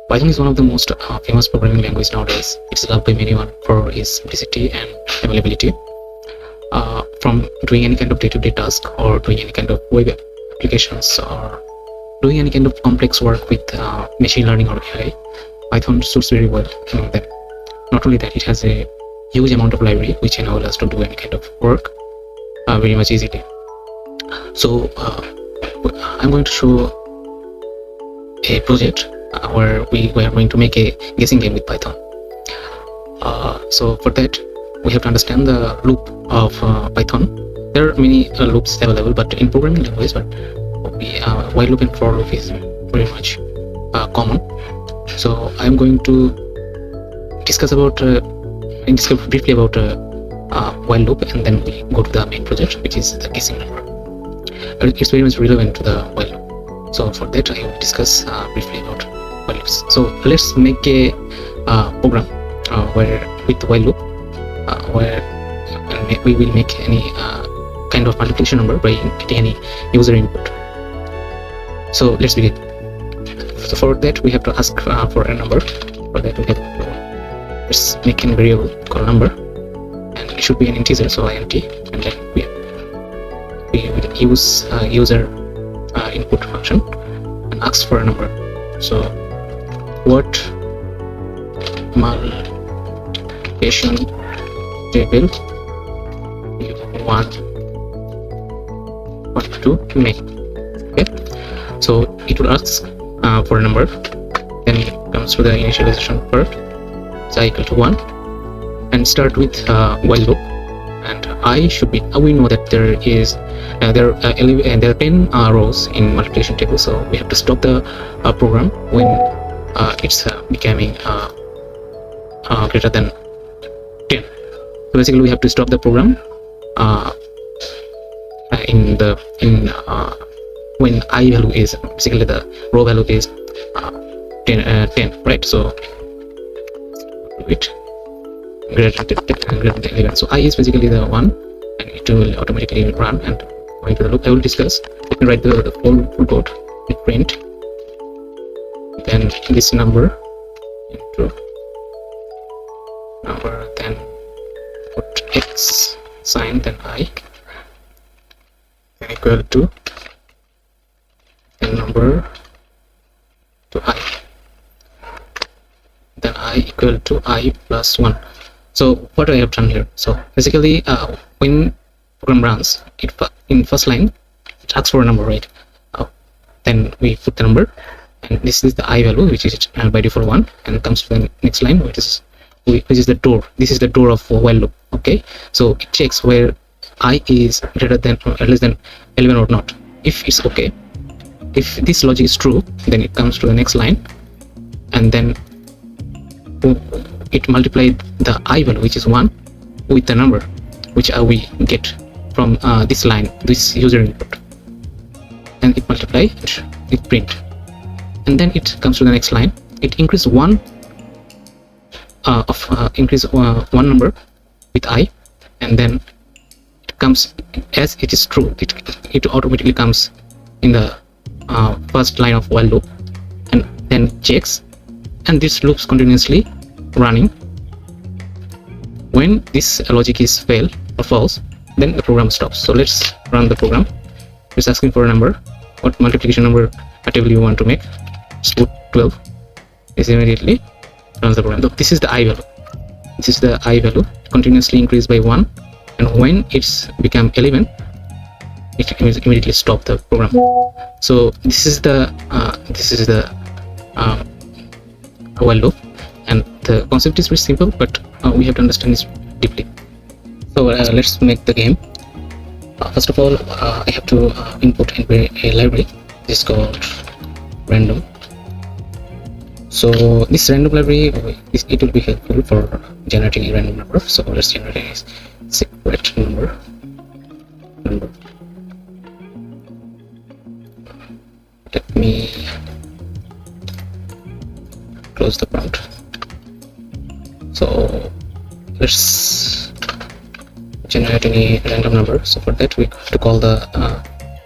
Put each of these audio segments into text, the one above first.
Python is one of the most famous programming language nowadays. It's loved by many for its simplicity and availability. From doing any kind of day-to-day task, or doing any kind of web applications, or doing any kind of complex work with machine learning or AI, Python suits very well among them. Not only that, it has a huge amount of library which enable us to do any kind of work very much easily. So I'm going to show a project where we are going to make a guessing game with Python. So for that, we have to understand the loop of Python. There are many loops available, but in programming language, but while loop and for loop is very much common. So I'm going to discuss briefly about while loop, and then we go to the main project, which is the guessing number. It's very much relevant to the while loop. So for that, I will discuss briefly about while loops. So let's make a program where with while loop, where we will make any kind of multiplication number by getting any user input. So let's begin. So for that, we have to ask for a number. For that, we have to let's make a variable called number, and it should be an integer, so int, and then we will use user input function and ask for a number. So what multiplication table you want to make? Okay, so it will ask for a number, then it comes to the initialization part, so I equal to 1, and start with while loop, and I should be we know that there are 10 rows in multiplication table, so we have to stop the program when it's becoming greater than 10. So basically we have to stop the program when I value is basically the row value is 10, right? So it greater than 11. So I is basically the 1, and it will automatically run. And going to the loop, I will discuss. Let me write the full code. Print then this number into number, then put x sign, then I, then equal to number to I, then I equal to I plus 1. So what I have done here, so basically when program runs, it in first line it asks for a number, right? Then we put the number, and this is the I value, which is by default 1, and comes to the next line, which is the door. This is the door of while loop. Okay, so it checks where I is greater than or less than 11 or not. If it's okay, if this logic is true, then it comes to the next line, and then it multiplied the I value, which is 1, with the number which we get from this line, this user input, and it multiply it print, and then it comes to the next line. It increase one one number with I, and then it comes as it is true. It automatically comes in the first line of while loop, and then checks, and this loops continuously running. When this logic is fail or false, then the program stops. So let's run the program. It's asking for a number, what multiplication number table you want to make. Just put 12. This immediately runs the program. So this is the I value. This is the I value, continuously increased by 1, and when it's become 11, it immediately stop the program. So this is the while loop, and the concept is very simple, but we have to understand this deeply. So let's make the game. First of all, I have to input a library. This is called random. So this random library, it will be helpful for generating a random number. So let's generate a separate number. Let me close the prompt. So let's generate any random number. So for that we have to call the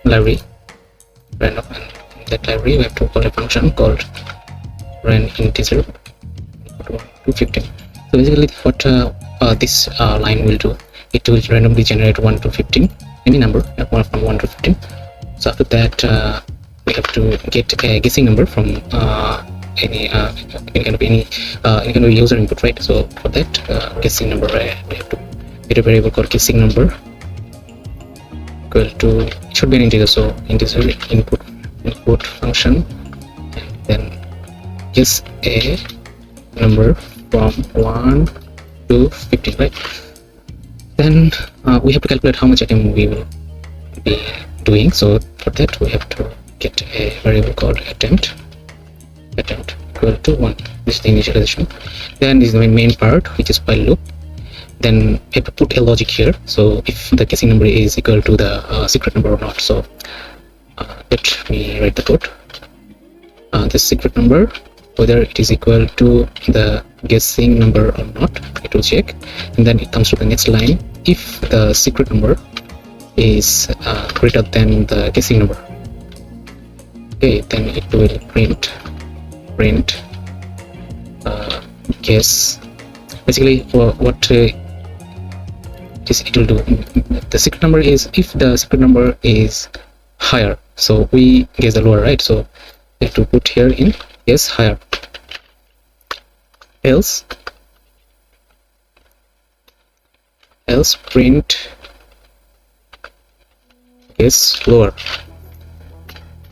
library random, and in that library we have to call a function called an integer 1 to 15. So basically what this line will do, it will randomly generate 1 to 15, any number from 1 to 15. So after that we have to get a guessing number from any kind of user input, right? So for that guessing number we have to get a variable called guessing number equal to, it should be an integer, so integer input function, and then guess a number from 1 to 15, right? Then we have to calculate how much attempt we will be doing. So for that we have to get a variable called attempt equal to 1. This is the initialization. Then this is the main part, which is while loop. Then we have to put a logic here, so if the guessing number is equal to the secret number or not. So let me write the code. The secret number, whether it is equal to the guessing number or not, it will check, and then it comes to the next line. If the secret number is greater than the guessing number, okay, then it will print guess. Basically what it will do, the secret number is, if the secret number is higher, so we guess the lower, right? So we have to put here in guess higher, else print guess lower.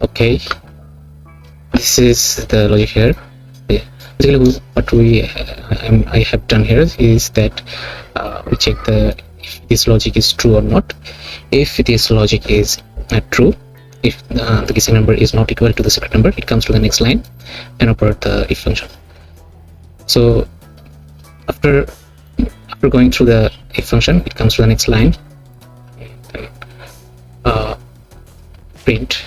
Okay, this is the logic here. Basically what I have done here is that we check if this logic is true or not. If this logic is true, if the guessing number is not equal to the secret number, it comes to the next line and operate the if function. So after going through the if function, it comes to the next line, print.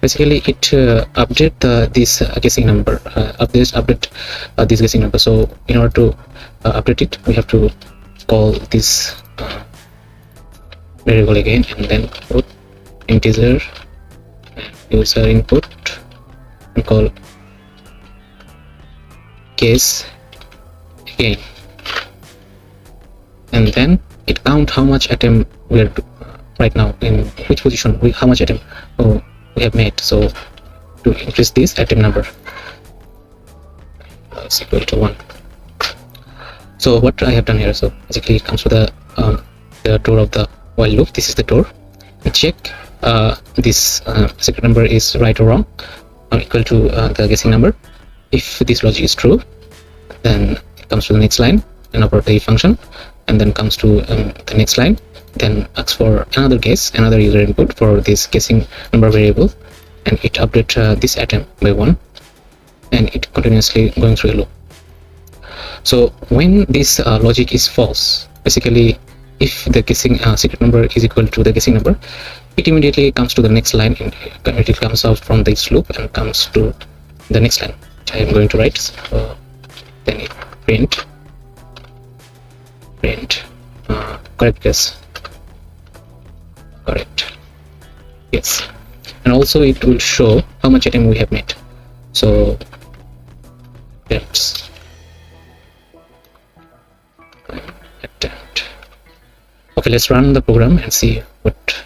Basically it update this guessing number, update this guessing number. So in order to update it, we have to call this variable again, and then put integer and user input and call guess again, and then it count how much attempt we are right now, in which position, how much attempt we have made. So to increase this attempt number is equal to 1. So what I have done here, so basically it comes to the door of the while loop. This is the door. We check this secret number is right or wrong, or equal to the guessing number. If this logic is true, then it comes to the next line and operate the if function, and then comes to the next line, then asks for another guess, another user input for this guessing number variable, and it updates this attempt by 1, and it continuously going through a loop. So when this logic is false, basically if the guessing secret number is equal to the guessing number, it immediately comes to the next line, and it comes out from this loop and comes to the next line, which I am going to write. So then it print correct guess, correct yes, and also it will show how much attempt we have made. So attempts, attempt. Okay, let's run the program and see what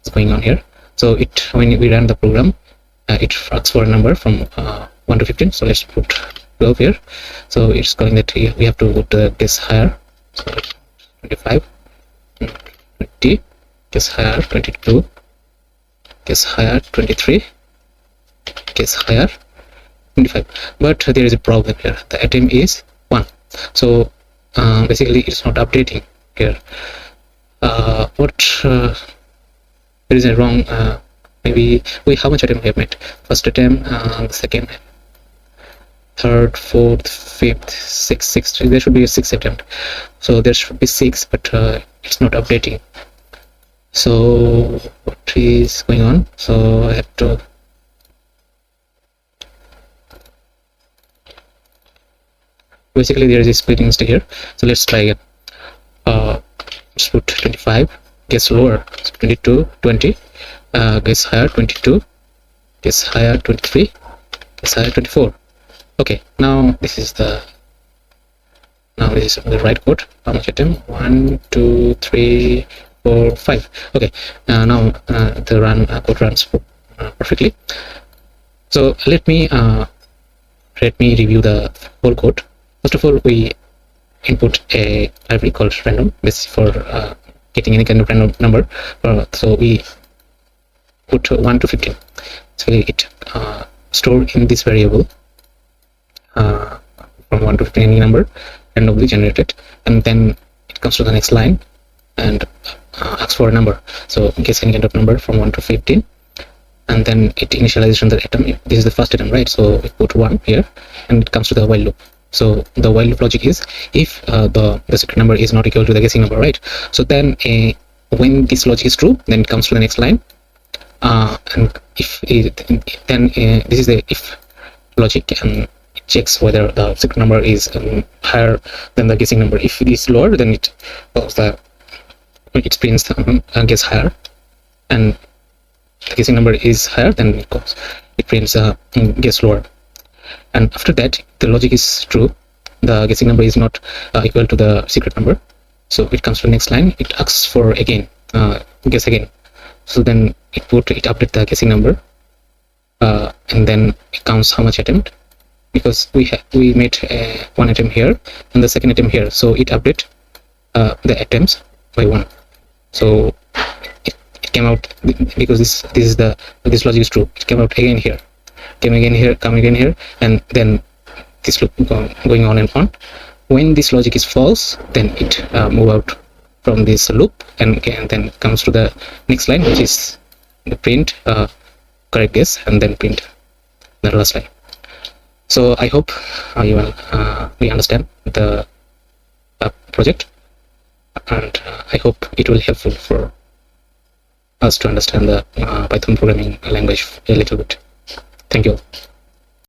is going on here. So when we run the program, it asks for a number from 1 to 15. So let's put 12 here. So it's calling that we have to put the guess higher. So 25, 20, guess higher 22, guess higher 23, guess higher 25. But there is a problem here. The attempt is 1. So basically it's not updating here. There is a wrong. Maybe how much attempt we have made? First attempt, second, third, fourth, fifth, sixth. There should be a 6th attempt. So there should be 6, but it's not updating. So what is going on? So I have to basically there is a splitting mistake here. So let's try again. Let's put 25, guess lower, so 22, 20, guess higher 22, guess higher 23, guess higher 24. Okay, now this is the right code. How much attempt? 1 2 3 4 5. Okay, now the code runs perfectly. So let me review the whole code. First of all, we input a library called random. This is for getting any kind of random number. So we put 1 to 15. So it stored in this variable from 1 to 15 any number randomly generated, and then it comes to the next line and asks for a number. So guess any kind of number from 1 to 15, and then it initializes the atom. This is the first atom, right? So we put 1 here, and it comes to the while loop. So the while loop logic is if the secret number is not equal to the guessing number, right? So then when this logic is true, then it comes to the next line, and if then this is the if logic, and it checks whether the secret number is higher than the guessing number. If it is lower, then it prints guess higher, and the guessing number is higher, then it prints guess lower. And after that, the logic is true, the guessing number is not equal to the secret number, so it comes to the next line. It asks for again guess again. So then it update the guessing number, and then it counts how much attempt, because we made one attempt here and the second attempt here, so it update the attempts by 1. So it came out, because this logic is true, it came out again here, come again here, and then this loop going on and on. When this logic is false, then it move out from this loop and then comes to the next line, which is the print correct guess, and then print the last line. So I hope you understand the project, and I hope it will helpful for us to understand the Python programming language a little bit. Thank you.